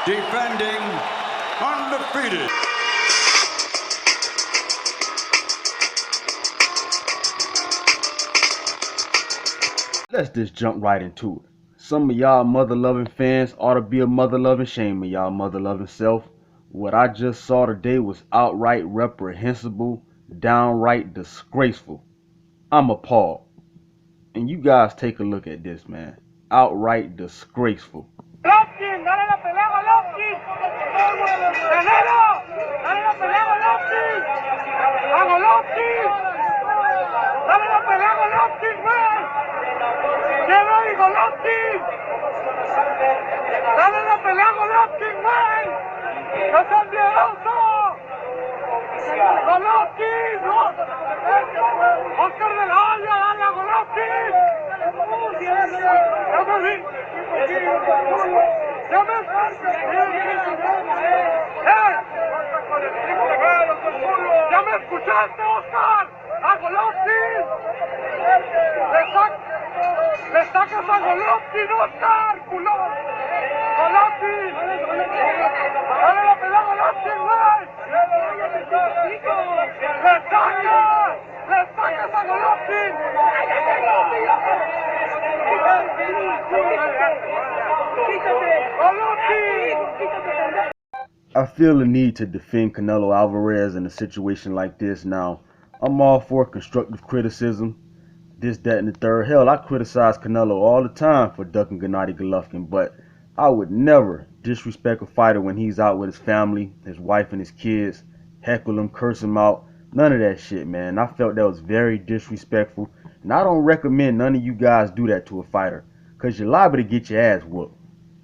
defending undefeated. Let's just jump right into it. Some of y'all mother-loving fans ought to be a mother-loving shame of y'all mother-loving self. What I just saw today was outright reprehensible, downright disgraceful. I'm appalled. And you guys take a look at this, man. Outright disgraceful. Golovkin, dale la pelea a Golovkin. Canelo, dale la pelea a Golovkin. A Golovkin. Dale la pelea a Golovkin, güey. Gennady Golovkin. Dale la pelea a Golovkin, güey. No seas miedoso. Golovkin, no. Oscar de la Hoya, dale a Golovkin. ¿Ya me escuchaste, Oscar? ¡A Golovkin! ¡Le sacas a Golovkin, Oscar! ¡Culón! ¡Golovkin! ¡Dale la pelea a Golovkin, güey! ¡Le sacas! ¡Le sacas a Golovkin! I feel the need to defend Canelo Alvarez in a situation like this. Now, I'm all for constructive criticism, this, that, and the third. Hell, I criticize Canelo all the time for ducking Gennady Golovkin, but I would never disrespect a fighter when he's out with his family, his wife and his kids, heckle him, curse him out. None of that shit, man. I felt that was very disrespectful, and I don't recommend none of you guys do that to a fighter, because you're liable to get your ass whooped.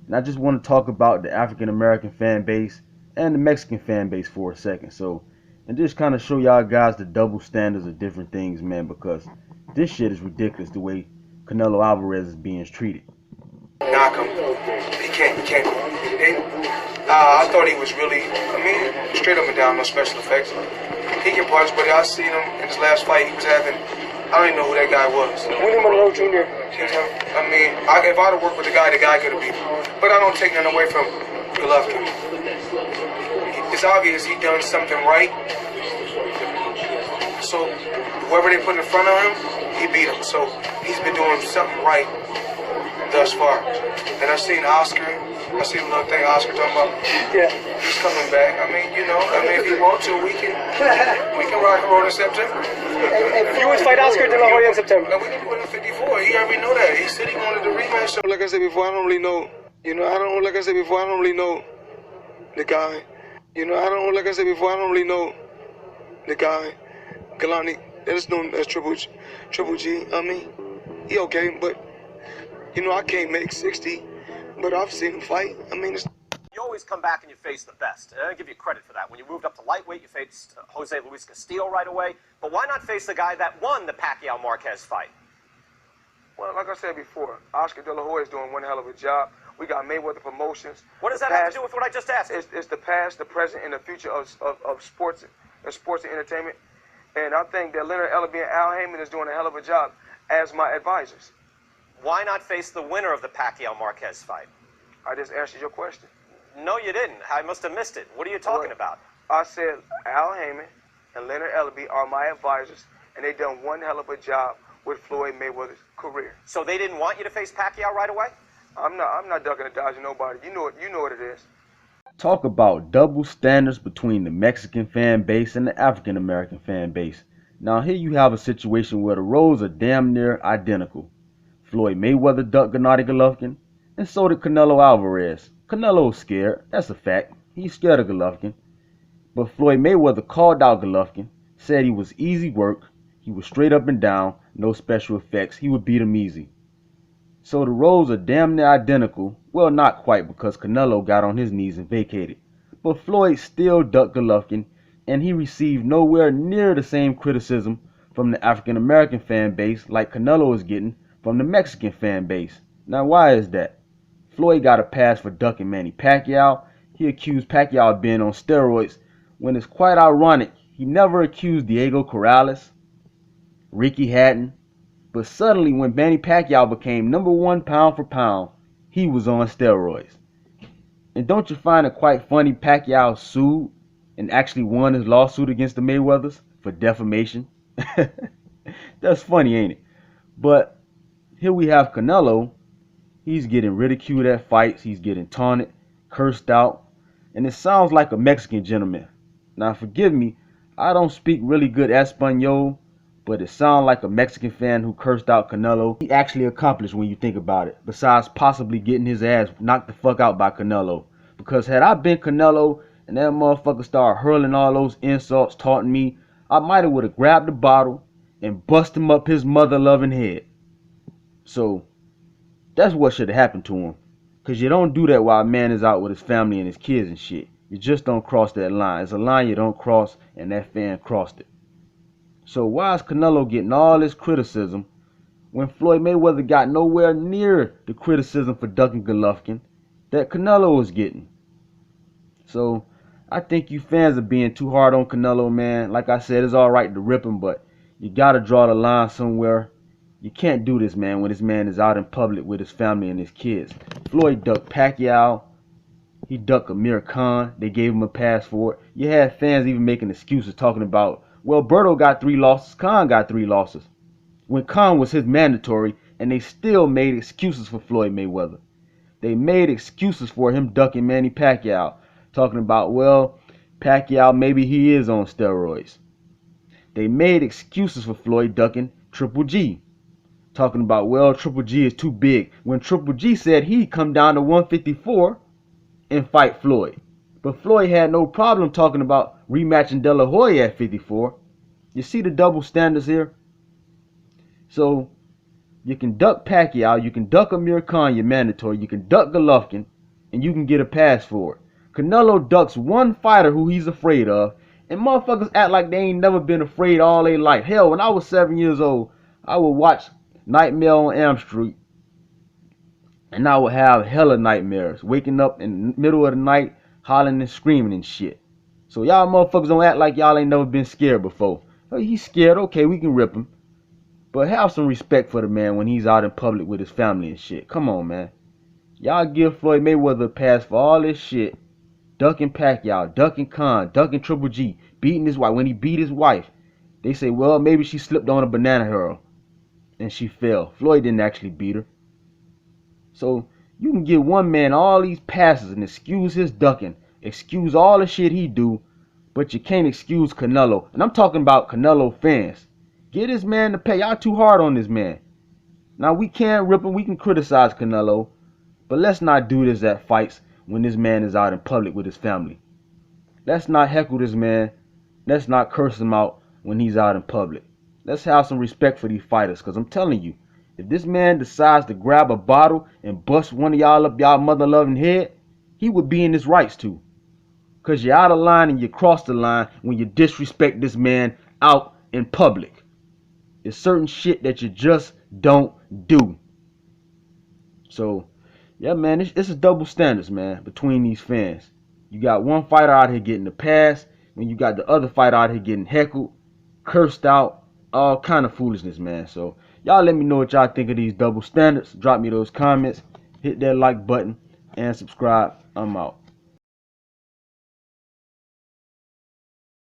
And I just want to talk about the African American fan base and the Mexican fan base for a second. So, and just kind of show y'all guys the double standards of different things, man, because this shit is ridiculous the way Canelo Alvarez is being treated. Knock him. He can't. I thought he was really, straight up and down, no special effects. He can punch, but I seen him in his last fight he was having. I don't even know who that guy was. William Monroe Jr. If I'd have worked with the guy could have beat him. But I don't take nothing away from Golovkin. It's obvious he done something right. So whoever they put in front of him, he beat him. So he's been doing something right thus far. And I seen Oscar. I seen a little thing Oscar talking about. Yeah. He's coming back. If he wants to, we can rock and roll in September. And you would fight Oscar De La Hoya in September. No, we can do it in 54. He already know that. He said he wanted the rematch. So like I said before, I don't really know. I don't really know the guy. The guy. Gennady, that's known as Triple G. He okay, but I can't make 60. But I've seen him fight. You always come back and you face the best. And I give you credit for that. When you moved up to lightweight, you faced Jose Luis Castillo right away. But why not face the guy that won the Pacquiao-Marquez fight? Well, like I said before, Oscar De La Hoya is doing one hell of a job. We got Mayweather Promotions. What does that have to do with what I just asked? It's the past, the present, and the future of sports and entertainment. And I think that Leonard Ellerbe and Al Heyman is doing a hell of a job as my advisors. Why not face the winner of the Pacquiao-Marquez fight? I just answered your question. No, you didn't. I must have missed it. What are you talking about? I said Al Heyman and Leonard Ellerbe are my advisors, and they done one hell of a job with Floyd Mayweather's career. So they didn't want you to face Pacquiao right away? I'm not ducking and dodging nobody. You know what it is. Talk about double standards between the Mexican fan base and the African American fan base. Now here you have a situation where the roles are damn near identical. Floyd Mayweather ducked Gennady Golovkin, and so did Canelo Alvarez. Canelo's scared, that's a fact. He's scared of Golovkin. But Floyd Mayweather called out Golovkin, said he was easy work, he was straight up and down, no special effects, he would beat him easy. So the roles are damn near identical. Well, not quite, because Canelo got on his knees and vacated. But Floyd still ducked Golovkin, and he received nowhere near the same criticism from the African American fan base like Canelo is getting from the Mexican fan base. Now, why is that? Floyd got a pass for ducking Manny Pacquiao. He accused Pacquiao of being on steroids, when it's quite ironic he never accused Diego Corrales, Ricky Hatton, but suddenly when Manny Pacquiao became #1 pound for pound, he was on steroids. And don't you find it quite funny Pacquiao sued and actually won his lawsuit against the Mayweathers for defamation? That's funny, ain't it? But here we have Canelo. He's getting ridiculed at fights. He's getting taunted, cursed out. And it sounds like a Mexican gentleman. Now forgive me, I don't speak really good Espanol, but it sounds like a Mexican fan who cursed out Canelo. He actually accomplished when you think about it, besides possibly getting his ass knocked the fuck out by Canelo. Because had I been Canelo and that motherfucker started hurling all those insults, taunting me, I might have would have grabbed the bottle and bust him up his mother-loving head. So that's what should have happened to him. Because you don't do that while a man is out with his family and his kids and shit. You just don't cross that line. It's a line you don't cross, and that fan crossed it. So why is Canelo getting all this criticism when Floyd Mayweather got nowhere near the criticism for ducking Golovkin that Canelo was getting? So I think you fans are being too hard on Canelo, man. Like I said, it's alright to rip him, but you gotta draw the line somewhere. You can't do this, man, when this man is out in public with his family and his kids. Floyd ducked Pacquiao. He ducked Amir Khan. They gave him a pass for it. You had fans even making excuses talking about, well, Berto got 3 losses, Khan got 3 losses. When Khan was his mandatory, and they still made excuses for Floyd Mayweather. They made excuses for him ducking Manny Pacquiao. Talking about, well, Pacquiao, maybe he is on steroids. They made excuses for Floyd ducking Triple G. Talking about, well, Triple G is too big. When Triple G said he'd come down to 154 and fight Floyd. But Floyd had no problem talking about rematching De La Hoya at 54. You see the double standards here? So, you can duck Pacquiao, you can duck Amir Khan, your mandatory, you can duck Golovkin, and you can get a pass for it. Canelo ducks one fighter who he's afraid of, and motherfuckers act like they ain't never been afraid all their life. Hell, when I was 7 years old, I would watch Nightmare on Elm Street, and I would have hella nightmares, waking up in the middle of the night, hollering and screaming and shit. So y'all motherfuckers don't act like y'all ain't never been scared before. Oh, he's scared, okay, we can rip him. But have some respect for the man when he's out in public with his family and shit. Come on, man. Y'all give Floyd Mayweather a pass for all this shit. Ducking Pacquiao, ducking Khan, ducking Triple G, beating his wife. When he beat his wife, they say, well, maybe she slipped on a banana hurl and she fell. Floyd didn't actually beat her. So you can give one man all these passes and excuse his ducking, excuse all the shit he do, but you can't excuse Canelo. And I'm talking about Canelo fans. Get this man to pay. Y'all too hard on this man. Now we can't rip him, we can criticize Canelo, but let's not do this at fights when this man is out in public with his family. Let's not heckle this man. Let's not curse him out when he's out in public. Let's have some respect for these fighters, because I'm telling you, if this man decides to grab a bottle and bust one of y'all up y'all mother-loving head, he would be in his rights too. Because you're out of line and you cross the line when you disrespect this man out in public. It's certain shit that you just don't do. So, yeah, man, it's a double standards, man, between these fans. You got one fighter out here getting the pass, and you got the other fighter out here getting heckled, cursed out, all kind of foolishness, man. So, y'all let me know what y'all think of these double standards. Drop me those comments, hit that like button, and subscribe. I'm out.